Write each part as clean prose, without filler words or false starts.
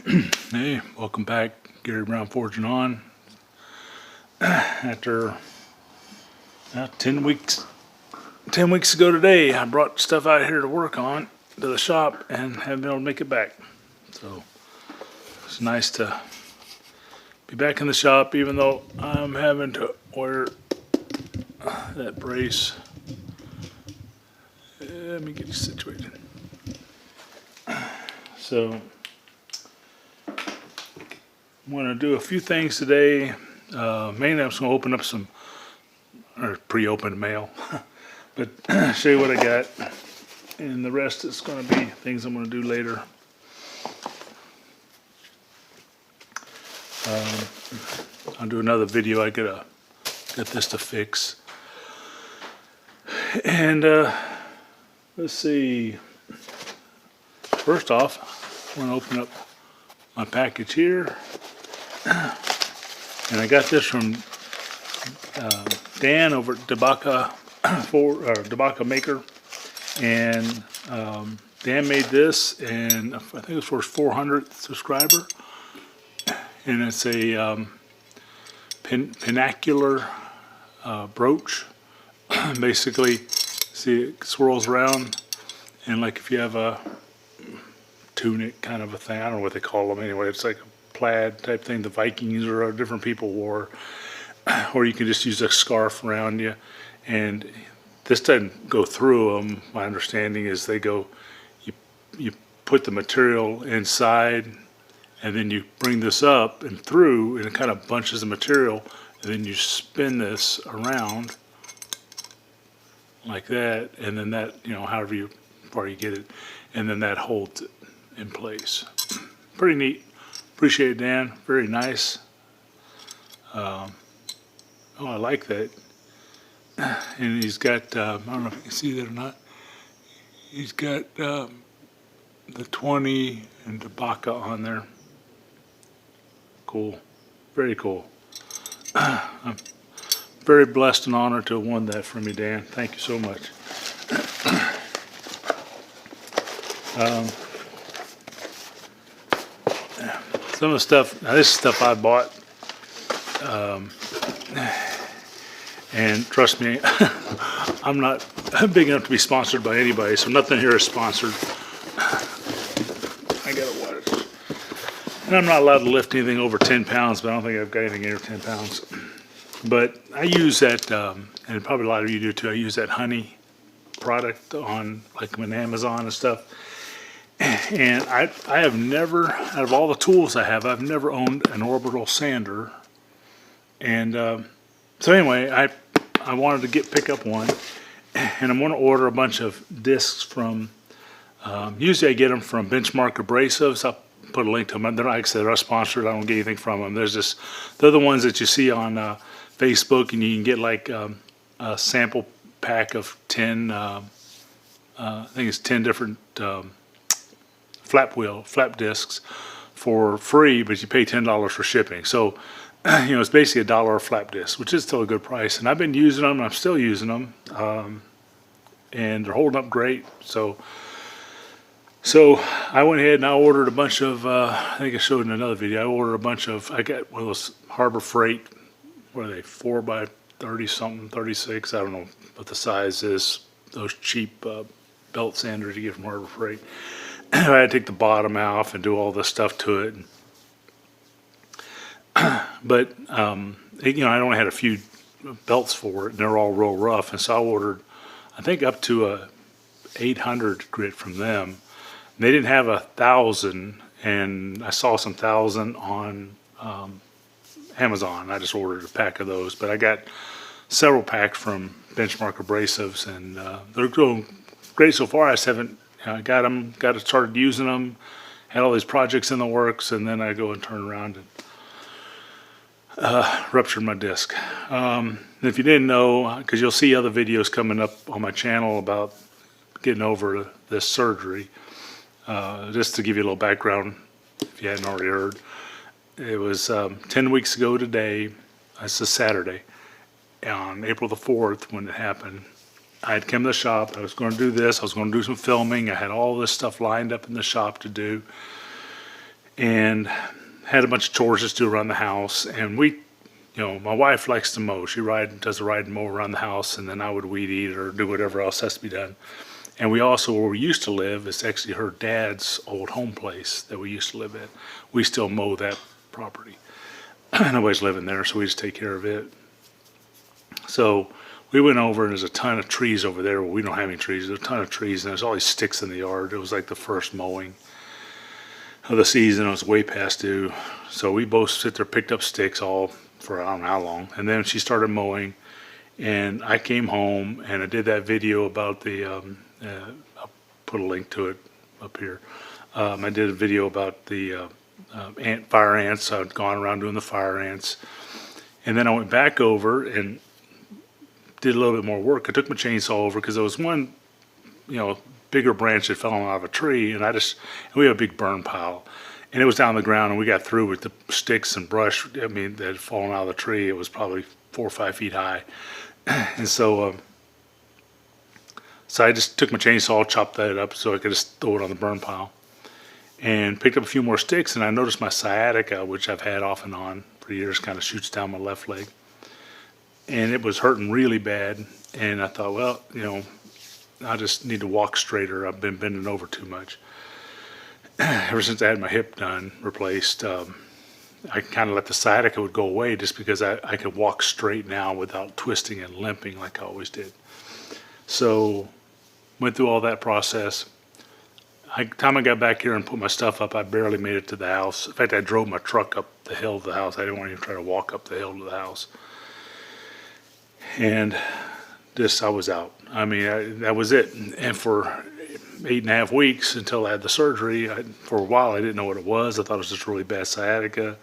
Hey, welcome back, Gary Brown Forging On. After 10 weeks ago today, I brought stuff out here to work on to the shop and haven't been able to make it back. So it's nice to be back in the shop, even though I'm having to wear that brace. Let me get you situated. So I'm going to do a few things today. Mainly I'm just going to open up some pre-opened mail, but show you what I got, and the rest is going to be things I'm going to do later. I'll do another video. I get this to fix, and let's see. First off, I'm going to open up my package here. And I got this from Dan over at Dabaka Maker, and Dan made this, and I think it was for his 400th subscriber, and it's a pinacular brooch. Basically, see, it swirls around, and like if you have a tunic kind of a thing, I don't know what they call them anyway, it's like a plaid type thing the Vikings or different people wore, or you can just use a scarf around you, and this doesn't go through them. My understanding is they go, you put the material inside, and then you bring this up and through, and it kind of bunches the material, and then you spin this around like that, and then that, however far you get it, and then that holds it in place. Pretty neat. Appreciate it, Dan. Very nice. I like that. And he's got, I don't know if you can see that or not, he's got the 20 and Dabaka on there. Cool. Very cool. I'm very blessed and honored to have won that from you, Dan. Thank you so much. Some of the stuff, now this is stuff I bought, and trust me, I'm not big enough to be sponsored by anybody, so nothing here is sponsored. I got a watch. And I'm not allowed to lift anything over 10 pounds, but I don't think I've got anything over 10 pounds. But I use that, and probably a lot of you do too, I use that honey product on like on Amazon and stuff. And I have never, out of all the tools I have, I've never owned an orbital sander. And so anyway, I wanted to pick up one, and I'm going to order a bunch of discs from, usually I get them from Benchmark Abrasives. I'll put a link to them. They're not, like I said, they're not sponsored. I don't get anything from them. They're the ones that you see on Facebook, and you can get like a sample pack of 10, I think it's 10 different flap discs for free, but you pay $10 for shipping. So, it's basically $1 a flap disc, which is still a good price. And I've been using them, and I'm still using them, and they're holding up great. So I went ahead and I ordered a bunch of, I think I showed in another video, I ordered a bunch of, I got one of those Harbor Freight, what are they, 4x30 something, 36, I don't know what the size is, those cheap belt sanders you get from Harbor Freight. I had to take the bottom off and do all this stuff to it. But, I only had a few belts for it, and they're all real rough. And so I ordered, I think, up to a 800 grit from them. And they didn't have 1,000, and I saw some 1,000 on Amazon. I just ordered a pack of those. But I got several packs from Benchmark Abrasives, and they're going great so far. I just haven't, I got started using them, had all these projects in the works, and then I go and turn around and ruptured my disc. If you didn't know, because you'll see other videos coming up on my channel about getting over this surgery, just to give you a little background, if you hadn't already heard, it was 10 weeks ago today. It's a Saturday, on April the 4th when it happened. I had come to the shop. I was going to do this. I was going to do some filming. I had all this stuff lined up in the shop to do. and had a bunch of chores to do around the house. And we, my wife likes to mow. She does a ride and mow around the house, and then I would weed eat or do whatever else has to be done. And we also, where we used to live, is actually her dad's old home place that we used to live at. We still mow that property. Nobody's living there, so we just take care of it. So we went over, and there's a ton of trees over there. Well, we don't have any trees. There's a ton of trees, and there's all these sticks in the yard. It was like the first mowing of the season. It was way past due. So we both sit there, picked up sticks all for I don't know how long. And then she started mowing, and I came home, and I did that video about the, I'll put a link to it up here. I did a video about the fire ants. I'd gone around doing the fire ants. And then I went back over and did a little bit more work. I took my chainsaw over because there was one, bigger branch that fell out of a tree, and we have a big burn pile. And it was down on the ground, and we got through with the sticks and brush, that had fallen out of the tree. It was probably 4 or 5 feet high. And so I just took my chainsaw, chopped that up so I could just throw it on the burn pile. And picked up a few more sticks, and I noticed my sciatica, which I've had off and on for years, kind of shoots down my left leg. And it was hurting really bad. And I thought, well, I just need to walk straighter. I've been bending over too much. Ever since I had my hip replaced, I kind of let the sciatica would go away just because I could walk straight now without twisting and limping like I always did. So went through all that process. Time I got back here and put my stuff up, I barely made it to the house. In fact, I drove my truck up the hill to the house. I didn't want to even try to walk up the hill to the house. And I was out. That was it. And for 8.5 weeks until I had the surgery, for a while I didn't know what it was. I thought it was just really bad sciatica.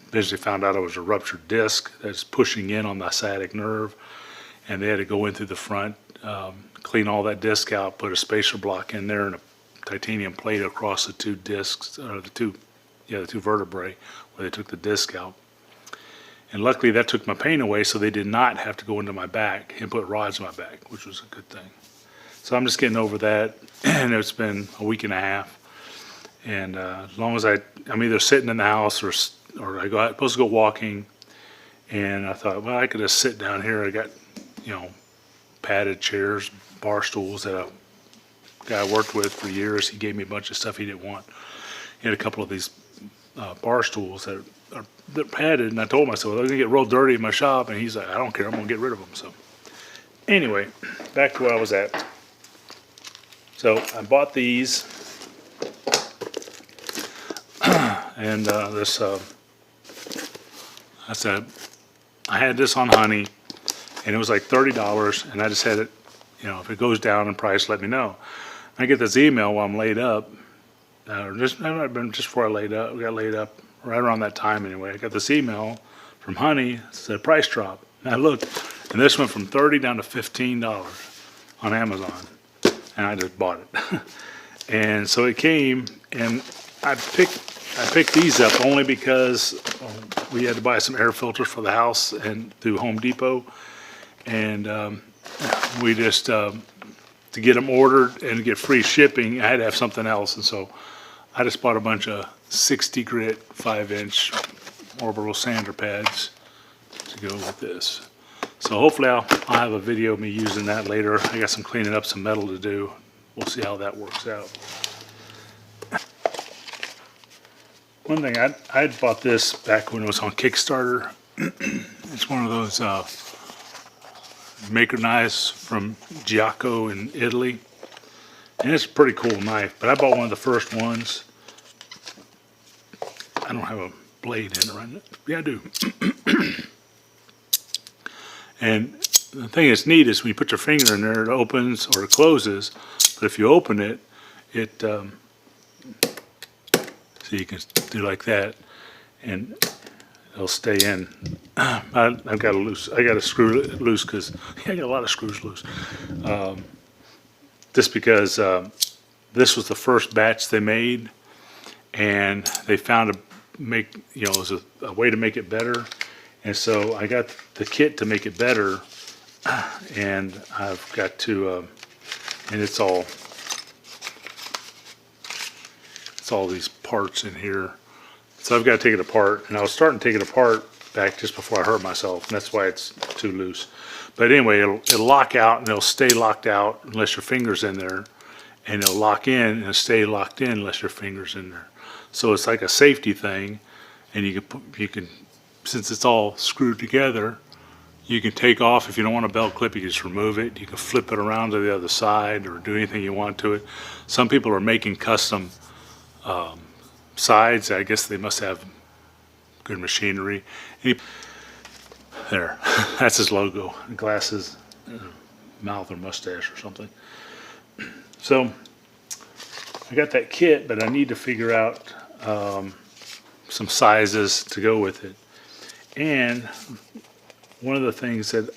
Eventually found out it was a ruptured disc that's pushing in on the sciatic nerve. And they had to go in through the front, clean all that disc out, put a spacer block in there and a titanium plate across the two discs, the two vertebrae where they took the disc out. And luckily that took my pain away, so they did not have to go into my back and put rods in my back, which was a good thing. So I'm just getting over that, and it's been a week and a half. And as long as I'm either sitting in the house or I'm supposed to go walking, and I thought, well, I could just sit down here. I got, padded chairs, bar stools that a guy I worked with for years. He gave me a bunch of stuff he didn't want. He had a couple of these bar stools that they're padded, and I told myself they're gonna get real dirty in my shop, and he's like, I don't care, I'm gonna get rid of them. So anyway, back to where I was at. So I bought these, and I had this on Honey, and it was like $30, and I just had it, if it goes down in price, let me know. I get this email while I'm laid up, it might have been just before I got laid up, right around that time anyway. I got this email from Honey, it said price drop. And I looked, and this went from $30 down to $15 on Amazon, and I just bought it. And so it came, and I picked these up only because we had to buy some air filters for the house and through Home Depot, and we just to get them ordered and get free shipping, I had to have something else, and so I just bought a bunch of 60 grit 5-inch orbital sander pads to go with this. So hopefully I'll have a video of me using that later. I got some cleaning up some metal to do. We'll see how that works out. One thing, I bought this back when it was on Kickstarter. It's one of those maker knives from Giaco in Italy. And it's a pretty cool knife, but I bought one of the first ones. I don't have a blade in it right now. Yeah, I do. And the thing that's neat is when you put your finger in there, it opens or it closes. But if you open it, so you can do like that, and it'll stay in. I've got a screw loose because I got a lot of screws loose. Just because this was the first batch they made, and they found it was a way to make it better. And so I got the kit to make it better, and I've got to, and it's all It's all these parts in here. So I've got to take it apart, and I was starting to take it apart back just before I hurt myself, and that's why it's too loose. But anyway, it'll lock out, and it'll stay locked out unless your finger's in there, and it'll lock in and it'll stay locked in unless your finger's in there. So it's like a safety thing, and you can since it's all screwed together, you can take off. If you don't want a belt clip, you can just remove it. You can flip it around to the other side or do anything you want to it. Some people are making custom sides. I guess they must have good machinery. There, that's his logo. Glasses, mouth or mustache or something. So I got that kit, but I need to figure out some sizes to go with it. And one of the things that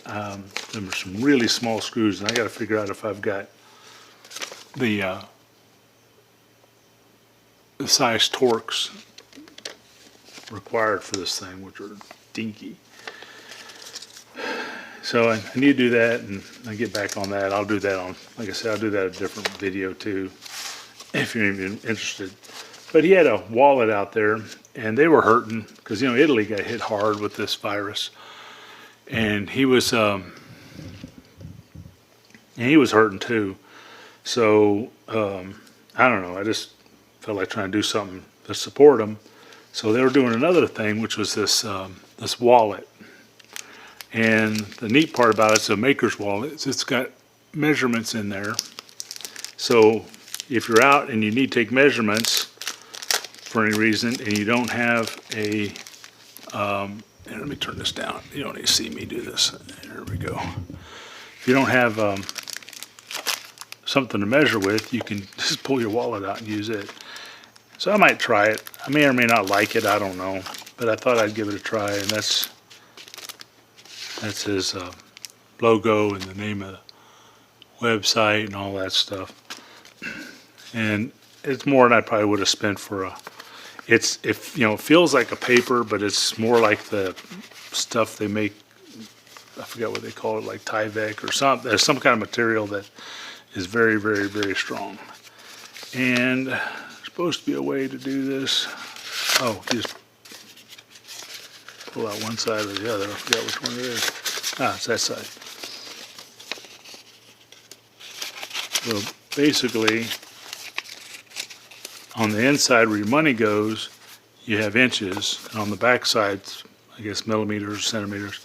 there were some really small screws, and I got to figure out if I've got the size Torx required for this thing, which are dinky. So I need to do that, and I get back on that. I'll do that on, like I said, I'll do that in a different video too, if you're even interested. But he had a wallet out there, and they were hurting because, you know, Italy got hit hard with this virus, and he was hurting too. So I don't know. I just felt like trying to do something to support him. So they were doing another thing, which was this this wallet. And the neat part about it's a maker's wallet. It's got measurements in there. So if you're out and you need to take measurements for any reason, and you don't have a, let me turn this down. You don't need to see me do this. There we go. If you don't have something to measure with, you can just pull your wallet out and use it. So I might try it. I may or may not like it. I don't know. But I thought I'd give it a try, and that's his logo and the name of the website and all that stuff. And it's more than I probably would have spent for a. It feels like a paper, but it's more like the stuff they make. I forget what they call it, like Tyvek or something. There's some kind of material that is very, very, very strong. And there's supposed to be a way to do this. Oh, just pull out one side or the other. I forgot which one it is. Ah, it's that side. So basically, on the inside where your money goes, you have inches, and on the back side, I guess millimeters, centimeters.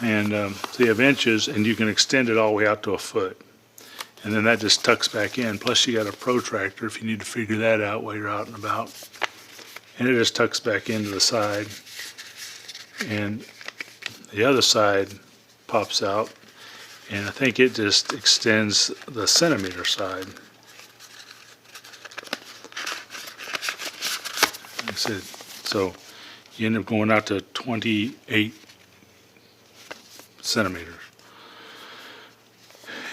And so you have inches, and you can extend it all the way out to a foot. And then that just tucks back in. Plus you got a protractor if you need to figure that out while you're out and about. And it just tucks back into the side. And the other side pops out. And I think it just extends the centimeter side. Like I said, so you end up going out to 28 centimeters.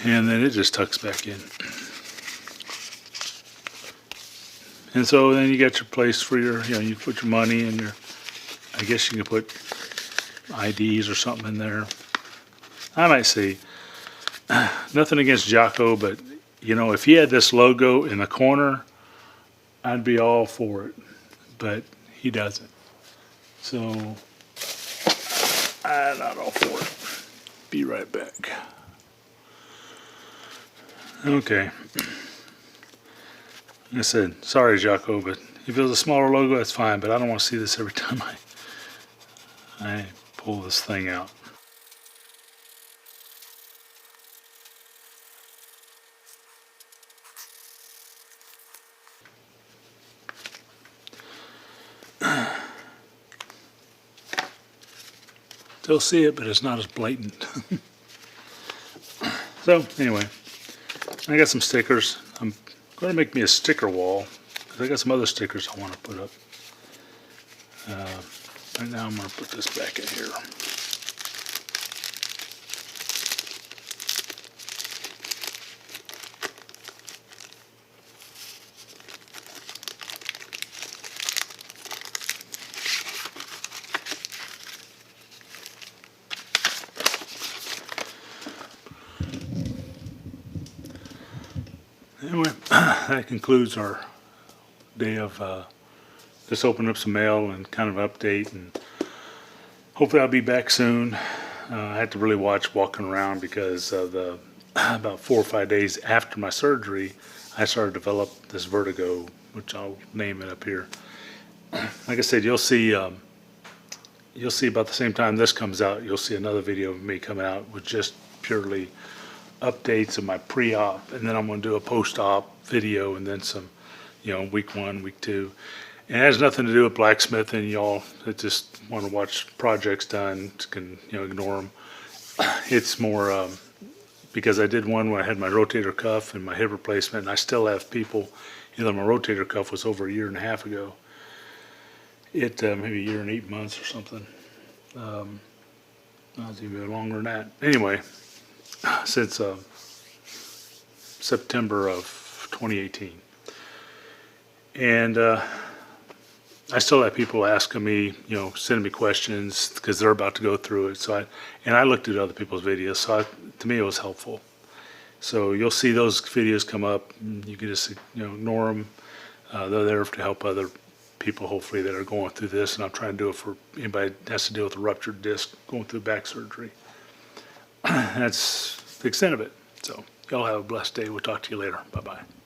And then it just tucks back in. And so then you got your place for your, you put your money and your, I guess you can put IDs or something in there. I might see. Nothing against Jocko, but, if he had this logo in the corner, I'd be all for it. But he doesn't. So, I'm not all for it. Be right back. Okay. Like I said, sorry, Jocko, but if it was a smaller logo, that's fine, but I don't want to see this every time I pull this thing out. Still see it, but it's not as blatant. So, anyway, I got some stickers. I'm going to make me a sticker wall, because I got some other stickers I want to put up. Right now I'm going to put this back in here. Anyway, that concludes our day of just opening up some mail and kind of an update, and hopefully I'll be back soon. I had to really watch walking around because about 4 or 5 days after my surgery, I started to develop this vertigo, which I'll name it up here. Like I said, you'll see about the same time this comes out, you'll see another video of me coming out with just purely updates of my pre-op, and then I'm going to do a post-op video, and then some, week 1, week 2. And it has nothing to do with blacksmithing. Y'all that just want to watch projects done can ignore them. It's more because I did one when I had my rotator cuff and my hip replacement, and I still have people. My rotator cuff was over 1.5 years ago. It maybe 1 year and 8 months or something. Not even longer than that. Anyway, since September of 2018, and I still have people asking me, sending me questions because they're about to go through it. So I looked at other people's videos, so to me it was helpful. So you'll see those videos come up. You can just ignore them. They're there to help other people, hopefully, that are going through this, and I'm trying to do it for anybody that has to deal with a ruptured disc going through back surgery. That's the extent of it. So y'all have a blessed day. We'll talk to you later. Bye-bye.